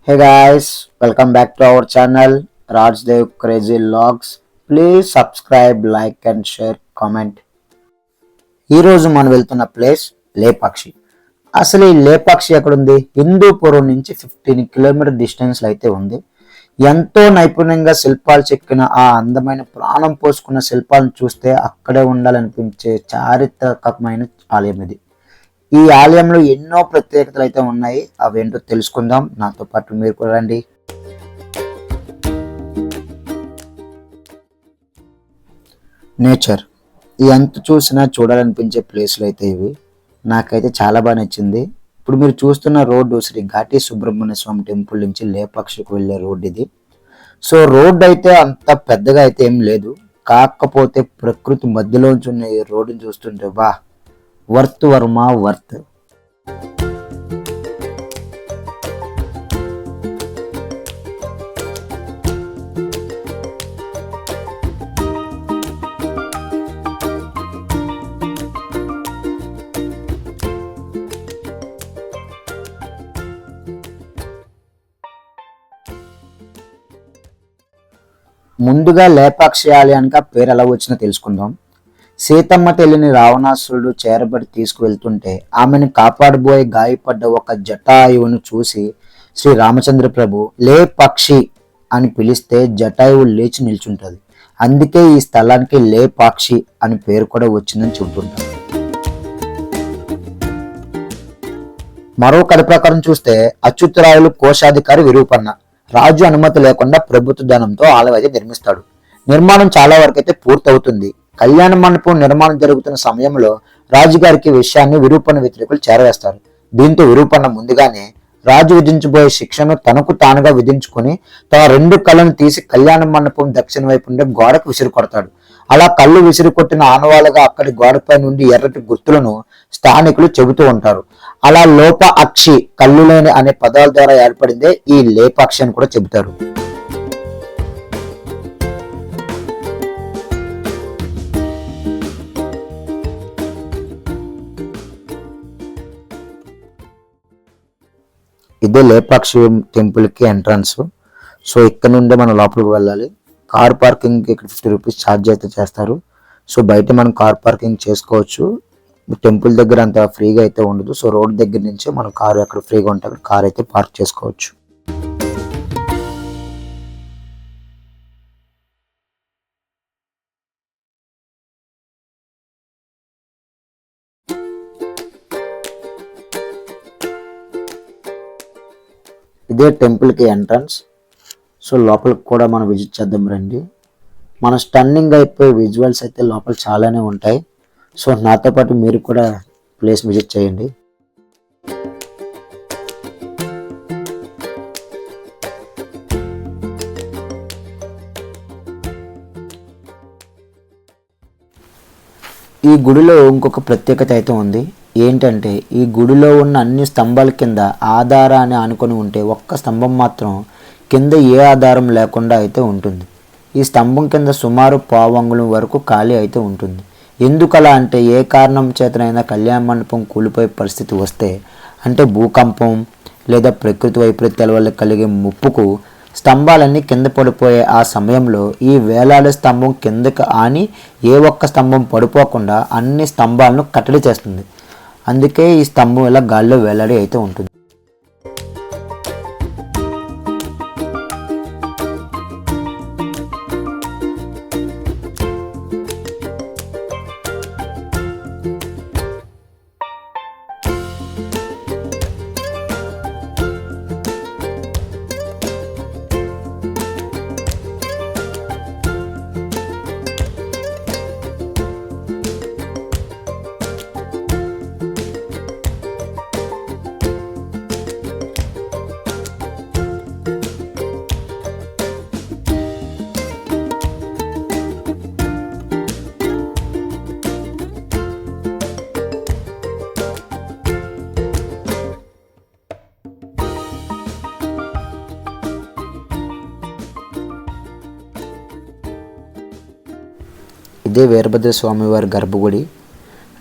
Hey guys, welcome back to our channel Rajdev Crazy Logs. Please subscribe, like and share, comment. ఈ రోజు మనం వెళ్తున్న place Lepakshi. అసలు ఈ లేపాక్షి ఎక్కడుంది? హిందూపురం నుంచి 15 కిలోమీటర్ డిస్టెన్స్ అయితే ఉంది. ఎంతో నైపుణ్యంగా శిల్పాలు చెక్కిన ఆ అందమైన ప్రాణం పోసుకున్న శిల్పాలను చూస్తే అక్కడే ఉండాలనిపించే చారిత్రకమైన ఆలయం ఇది. ఈ ఆలయంలో ఎన్నో ప్రత్యేకతలు అయితే ఉన్నాయి. అవేంటో తెలుసుకుందాం. నాతో పాటు మీరు కూడా రండి. నేచర్ ఎంత చూసినా చూడాలనిపించే ప్లేస్లు అయితే ఇవి. నాకైతే చాలా బాగా నచ్చింది. ఇప్పుడు మీరు చూస్తున్న రోడ్డు శ్రీ ఘాటి సుబ్రహ్మణ్య స్వామి టెంపుల్ నుంచి లేపాక్షికి వెళ్ళే రోడ్డు ఇది. సో రోడ్డు అయితే అంత పెద్దగా అయితే ఏం లేదు, కాకపోతే ప్రకృతి మధ్యలోంచి ఉన్న ఈ రోడ్డుని చూస్తుంటే వా వర్త్ వర్మ వర్త్. ముందుగా లేపాక్షి ఆలయానికి పేరు ఎలా వచ్చినా తెలుసుకుందాం. సీతమ్మ తల్లిని రావణాసురుడు చేరబడి తీసుకువెళ్తుంటే ఆమెను కాపాడబోయే గాయపడ్డ ఒక జటాయువును చూసి శ్రీ రామచంద్ర ప్రభు లేపాక్షి అని పిలిస్తే జటాయువు లేచి నిల్చుంటుంది. అందుకే ఈ స్థలానికి లేపాక్షి అని పేరు కూడా వచ్చిందని చెబుతుంటారు. మరో కథ ప్రకారం చూస్తే అచ్యుతరాయులు కోశాధికారి విరూపన్న రాజు అనుమతి లేకుండా ప్రభుత్వ ధనంతో ఆలయం అయితే నిర్మిస్తాడు. నిర్మాణం చాలా వరకు అయితే పూర్తవుతుంది. కళ్యాణ మండపం నిర్మాణం జరుగుతున్న సమయంలో రాజుగారికి విషయాన్ని విరూపన్న వ్యతిరేకులు చేరవేస్తారు. దీంతో విరూపన్న ముందుగానే రాజు విధించబోయే శిక్షను తనకు తానుగా విధించుకుని తన 2 కళ్ళను తీసి కళ్యాణ మండపం దక్షిణ వైపు ఉండే గోడకు విసిరి కొడతాడు. అలా కళ్ళు విసిరి కొట్టిన ఆనవాళ్ళుగా అక్కడి గోడపై నుండి ఎర్రటి గుర్తులను స్థానికులు చెబుతూ ఉంటారు. అలా లోప అక్షి కళ్ళు లేని అనే పదాల ద్వారా ఏర్పడిందే ఈ లేపాక్షి అని కూడా చెబుతారు. ఇదే లేపాక్షి టెంపుల్ కి ఎంట్రన్స్. సో ఇక్కడ నుండే మనం లోపలికి వెళ్ళాలి. కార్ పార్కింగ్ ఇక్కడ 50 రూపీస్ ఛార్జ్ అయితే చేస్తారు. సో బయట మనం కార్ పార్కింగ్ చేసుకోవచ్చు. టెంపుల్ దగ్గర అంత ఫ్రీగా అయితే ఉండదు. సో రోడ్ దగ్గర నుంచే మనం కారు ఎక్కడ ఫ్రీగా ఉంటే అక్కడ కార్ అయితే పార్క్ చేసుకోవచ్చు. ఇదే టెంపుల్కి ఎంట్రన్స్. సో లోపలికి కూడా మనం విజిట్ చేద్దాం రండి. మన స్టన్నింగ్ అయిపోయి విజువల్స్ అయితే లోపల చాలానే ఉంటాయి. సో నాతో పాటు మీరు కూడా ప్లేస్ విజిట్ చేయండి. ఈ గుడిలో ఇంకొక ప్రత్యేకత అయితే ఉంది. ఏంటంటే ఈ గుడిలో ఉన్న అన్ని స్తంభాల కింద ఆధారాన్ని ఆనుకొని ఉంటే ఒక్క స్తంభం మాత్రం కింద ఏ ఆధారం లేకుండా అయితే ఉంటుంది. ఈ స్తంభం కింద సుమారు పావంగుళం వరకు ఖాళీ అయితే ఉంటుంది. ఎందుకలా అంటే ఏ కారణం చేతనైనా కళ్యాణ మండపం కూలిపోయే పరిస్థితి వస్తే, అంటే భూకంపం లేదా ప్రకృతి వైపరీత్యాల వల్ల కలిగే ముప్పుకు స్తంభాలన్నీ కింద పడిపోయే ఆ సమయంలో ఈ వేలాడే స్తంభం కిందకి ఆని ఏ ఒక్క స్తంభం పడిపోకుండా అన్ని స్తంభాలను కట్టడి చేస్తుంది. అందుకే ఈ స్తంభం ఇలా గాల్లో వేలాడి అయితే ఉంటుంది. ఇదే వీరభద్ర స్వామి వారి గర్భగుడి.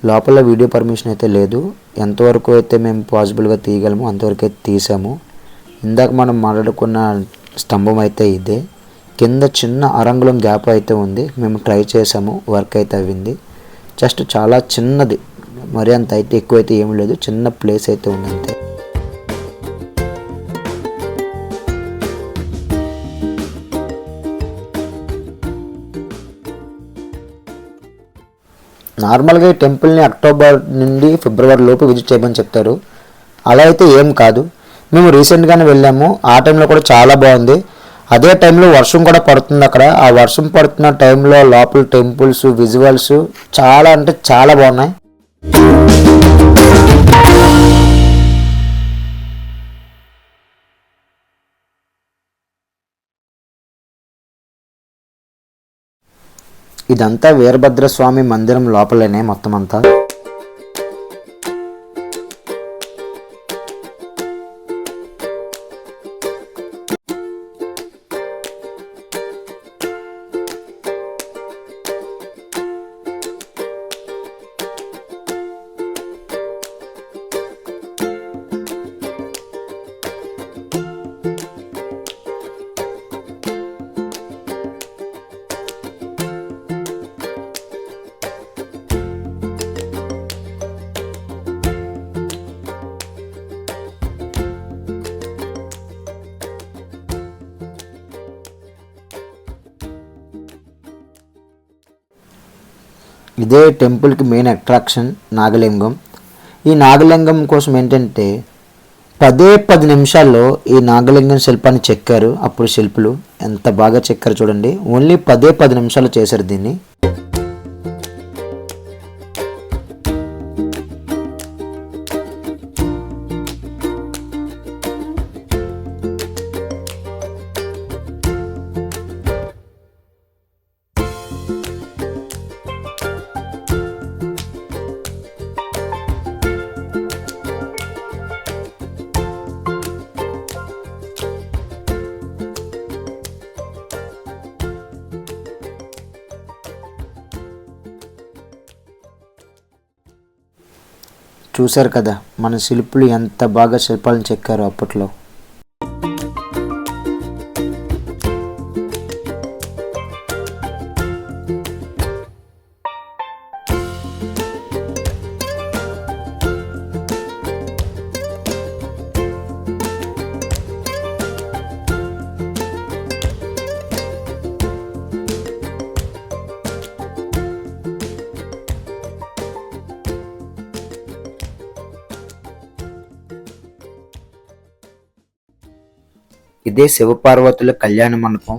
లోపల వీడియో పర్మిషన్ అయితే లేదు. ఎంతవరకు అయితే మేము పాసిబుల్గా తీయగలమో అంతవరకు అయితే తీసాము. ఇందాక మనం మాట్లాడుకున్న స్తంభం అయితే ఇదే. కింద చిన్న అరంగుళం గ్యాప్ అయితే ఉంది. మేము ట్రై చేసాము, వర్క్ అయితే అయింది. జస్ట్ చాలా చిన్నది, మరి అంత అయితే ఎక్కువైతే ఏం లేదు, చిన్న ప్లేస్ అయితే ఉంది అంతే. నార్మల్గా ఈ టెంపుల్ని అక్టోబర్ నుండి ఫిబ్రవరి లోపు విజిట్ చేయమని చెప్తారు. అలా అయితే ఏం కాదు. మేము రీసెంట్గానే వెళ్ళాము, ఆ టైంలో కూడా చాలా బాగుంది. అదే టైంలో వర్షం కూడా పడుతుంది అక్కడ. ఆ వర్షం పడుతున్న టైంలో లోపల టెంపుల్స్ విజువల్స్ చాలా అంటే చాలా బాగున్నాయి. ఇదంతా వీరభద్రస్వామి మందిరం లోపలనే మొత్తం అంతా. ఇదే టెంపుల్కి మెయిన్ అట్రాక్షన్ నాగలింగం. ఈ నాగలింగం కోసం ఏంటంటే 10 నిమిషాల్లో ఈ నాగలింగం శిల్పాన్ని చెక్కారు. అప్పుడు శిల్పులు ఎంత బాగా చెక్కారు చూడండి. ఓన్లీ 10 నిమిషాలు చేశారు దీన్ని. చూశారు కదా మన శిల్పులు ఎంత బాగా శిల్పాలను చెక్కారో అప్పట్లో. ఇదే శివపార్వతుల కళ్యాణ మండపం.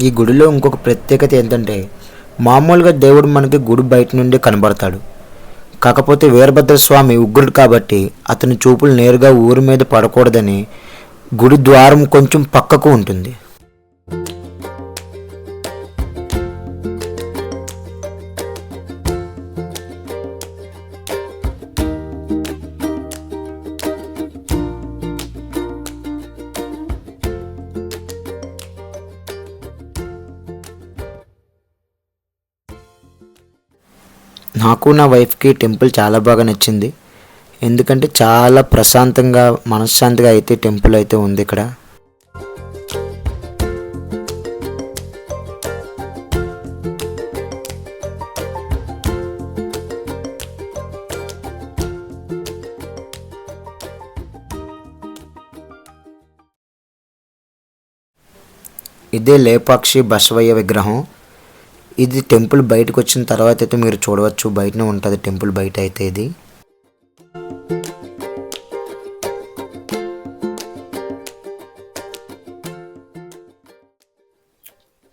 ఈ గుడిలో ఇంకొక ప్రత్యేకత ఏంటంటే మామూలుగా దేవుడు మనకి గుడి బయట నుండి కనబడతాడు. కాకపోతే వీరభద్రస్వామి ఉగ్రుడు కాబట్టి అతని చూపులు నేరుగా ఊరి మీద పడకూడదని గుడి ద్వారం కొంచెం పక్కకు ఉంటుంది. నాకు నా వైఫ్కి టెంపుల్ చాలా బాగా నచ్చింది. ఎందుకంటే చాలా ప్రశాంతంగా మనశ్శాంతిగా అయితే టెంపుల్ అయితే ఉంది ఇక్కడ. ఇదే లేపాక్షి బసవయ్య విగ్రహం. ఇది టెంపుల్ బయటకు వచ్చిన తర్వాత అయితే మీరు చూడవచ్చు, బయటనే ఉంటుంది టెంపుల్ బయట అయితే ఇది.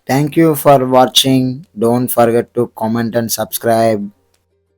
Thank you for watching. Don't forget to comment and subscribe.